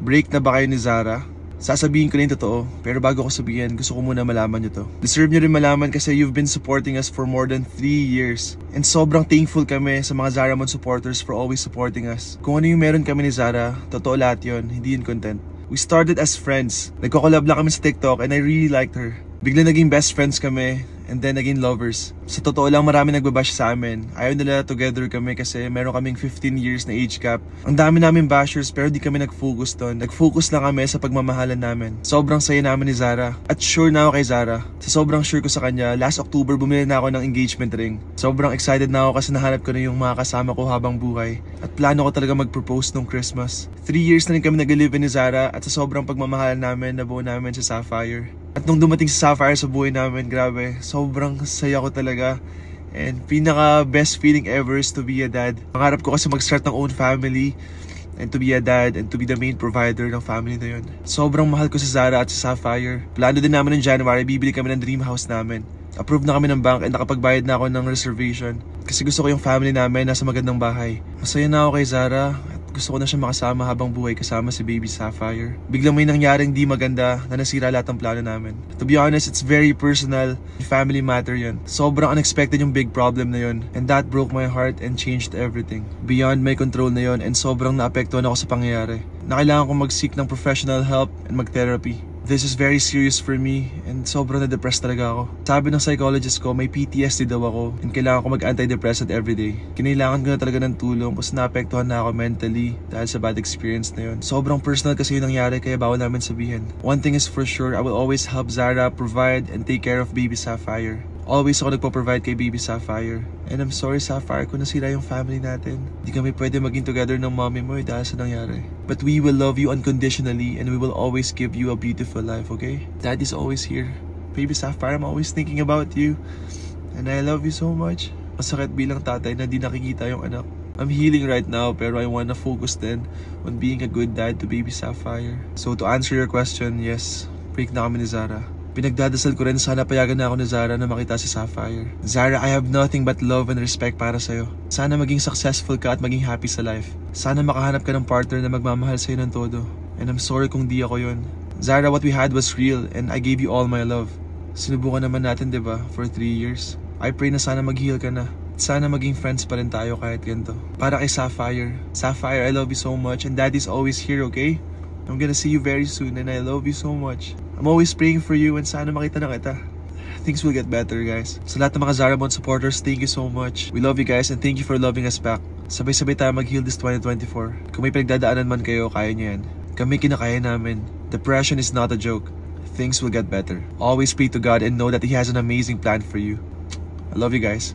Break na ba kayo ni Zara? Sasabihin ko na yung totoo, pero bago ko sabihin, gusto ko muna malaman nyo to. Deserve nyo rin malaman kasi you've been supporting us for more than 3 years. And sobrang thankful kami sa mga Zaramon supporters for always supporting us. Kung ano yung meron kami ni Zara, totoo lahat yun, hindi yun content. We started as friends. Nagko-collab lang kami sa TikTok and I really liked her. Bigla naging best friends kami and then naging lovers. Sa totoo lang marami nagbabash sa amin. Ayaw nila together kami kasi meron kaming 15 years na age gap. Ang dami namin bashers pero di kami nag-focus doon. Nag-focus lang kami sa pagmamahalan namin. Sobrang saya namin ni Zara. At sure na ako kay Zara. Sa sobrang sure ko sa kanya, last October bumili na ako ng engagement ring. Sobrang excited na ako kasi nahanap ko na yung mga kasama ko habang buhay. At plano ko talaga mag-propose nung Christmas. 3 years na rin kami nag-live ni Zara at sa sobrang pagmamahalan namin, nabuo namin sa Sapphire. At nung dumating sa Sapphire sa buhay namin, grabe, sobrang saya ko talaga. And pinaka best feeling ever is to be a dad. Pangarap ko kasi mag-start ng own family and to be a dad and to be the main provider ng family na yun. Sobrang mahal ko si Zara at si Sapphire. Plano din namin ng January, bibili kami ng dream house namin. Approved na kami ng bank and nakapagbayad na ako ng reservation. Kasi gusto ko yung family namin nasa magandang bahay. Masaya na ako kay Zara. Gusto ko na siya makasama habang buhay kasama si baby Sapphire. Biglang may nangyaring di maganda na nasira lahat ng plano namin. To be honest, it's very personal. Family matter yun. Sobrang unexpected yung big problem na yun. And that broke my heart and changed everything. Beyond my control na yun and sobrang naapektuhan ako sa pangyayari. Na kailangan kong mag-seek ng professional help and mag-therapy. This is very serious for me and sobrang na-depressed talaga ako. Sabi ng psychologist ko, may PTSD daw ako and kailangan ko mag-antidepressant everyday. Kinailangan ko na talaga ng tulong kasi naapektuhan na ako mentally dahil sa bad experience na yun. Sobrang personal kasi yung nangyari kaya bawal namin sabihin. One thing is for sure, I will always help Zara provide and take care of baby Sapphire. Always ako nagpo-provide kay baby Sapphire. And I'm sorry Sapphire kung nasira yung family natin. Di kami pwede maging together ng mommy mo dahil sa nangyari. But we will love you unconditionally and we will always give you a beautiful life, okay? Daddy's always here. Baby Sapphire, I'm always thinking about you. And I love you so much. Masakit bilang tatay na di nakikita yung anak. I'm healing right now pero I wanna focus then on being a good dad to baby Sapphire. So to answer your question, yes, break na kami ni Zara. Pinagdadasal ko rin sana payagan na ako ni Zara na makita si Sapphire. Zara, I have nothing but love and respect para sa'yo. Sana maging successful ka at maging happy sa life. Sana makahanap ka ng partner na magmamahal sa'yo ng todo. And I'm sorry kung di ako yun. Zara, what we had was real and I gave you all my love. Sinubukan naman natin, diba, for 3 years. I pray na sana mag-heal ka na. Sana maging friends pa rin tayo kahit ganito. Para kay Sapphire. Sapphire, I love you so much and Daddy's always here, okay? I'm gonna see you very soon and I love you so much. I'm always praying for you and sana makita na kita. Things will get better, guys. Sa lahat ng mga Zaramon supporters, thank you so much. We love you guys and thank you for loving us back. Sabay-sabay tayo mag-heal this 2024. Kung may pinagdadaanan man kayo, kaya niyo yan. Kami kinakaya namin. Depression is not a joke. Things will get better. Always pray to God and know that He has an amazing plan for you. I love you guys.